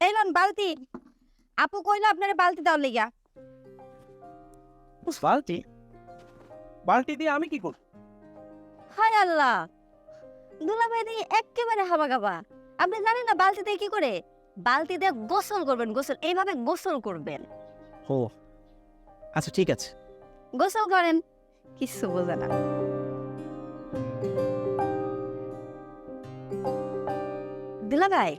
Elon বালতি। আপু কইলো আপনারে বালতি দাও লিগা। বালতি? বালতি দিয়ে আমি কি করব? হায় আল্লাহ, দুলাভাই দিয়ে একেবারে হাবা গাবা। আপনি জানেন না বালতি দিয়ে কি করে? বালতি দিয়ে গোসল করবেন, গোসল এইভাবে গোসল করবেন। ও আচ্ছা ঠিক আছে। গোসল করেন, কিছু বোঝে না। দুলাভাই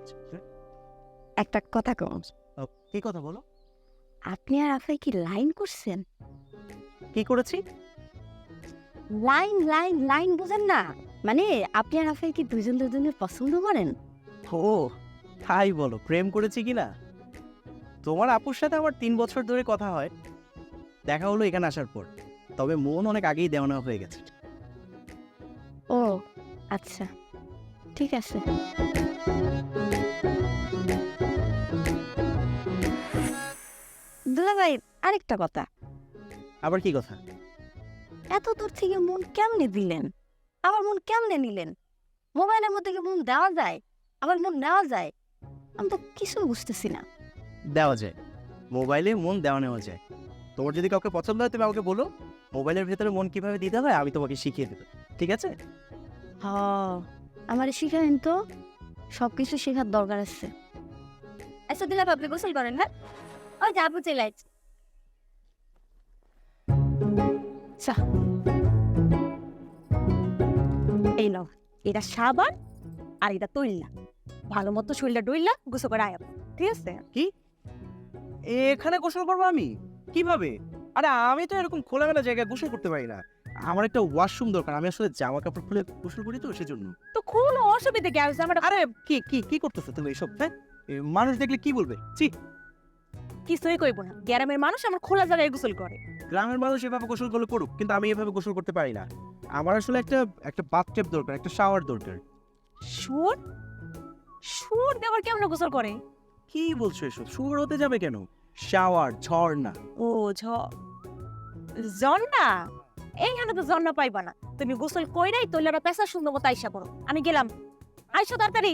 একটা কথা কম, কি কথা বলো? আপনি আর আফাই কি লাইন করছেন? কি করেছি? লাইন লাইন লাইন বুঝেন না? মানে আপনি আর আফাই কি দুজন দুজনের পছন্দ করেন? ও তাই বলো, প্রেম করেছি কিনা? তোমার আপুর সাথে আমার 3 বছর ধরে কথা হয়, দেখা হলো এখানে আসার পর। তবে মন অনেক আগেই দেওয়া হয়ে গেছে। ও আচ্ছা, ঠিক আছে। দুলাভাই আরেকটা কথা, আবার কি কথা? এত দূর থেকে মন কেমনে দিলেন, আবার মন কেমনে নিলেন? মোবাইলের মধ্যে কি মন দেওয়া যায়, আবার মন নেওয়া যায়? আমি তো কিছু বুঝতেছি না। দেওয়া যায়, মোবাইলে মন দেওয়া নেওয়া যায়। তোমার যদি কাউকে পছন্দ হয় তুমি আমাকে বলো, মোবাইলের ভেতরে মন কিভাবে দিতে হয় আমি তোমাকে শিখিয়ে দেবো, ঠিক আছে? হ, আমারে শিখাবেন তো, সবকিছু শেখার দরকার আছে। আচ্ছা দুলাভাই আপনি গোসল করেন, হ্যাঁ? ওই যে আপু চলে আসছে। আচ্ছা, এই নাও, এটা সাবান আর এটা তৈলা, ভালো মতো শরীরটা ডইলা গোসল করে আয়া, ঠিক আছে? কি এখানে গোসল করবো আমি? কিভাবে? আরে আমি তো এরকম খোলামেলা জায়গায় গোসল করতে পারি না। আমার একটা ওয়াশরুম দরকার, আমি আসলে জামা কাপড় খুলে গোসল করি তো সেজন্য। তো কোনো অসুবিধা কি আছে? আমার আরে কি কি কি করতেছো তুমি এসব? হ্যাঁ, মানুষ দেখলে কি বলবে? ছি। কিছুই কইব না, গ্রামের মানুষ আমার খোলা জায়গায় গোসল করে। গ্রামের মানুষ এভাবে গোসল করলে করুক, কিন্তু আমি এভাবে গোসল করতে পারি না। আমার আসলে একটা একটা বাথটব দরকার, একটা শাওয়ার দরকার। শুয়োর? শুয়োর দেওয়ার কেমন গোসল করে? কি বলছো এসব? শুয়োর হতে যাবে কেন? শাওয়ার, ঝর্ণা। ও জন্না, এইখানে তো জন্না পাইবা না। তুমি গোসল কইরাই তৈলাটা পেশা সুন্দর মতো আইসা করো। আমি গেলাম, আইসো তাড়াতাড়ি।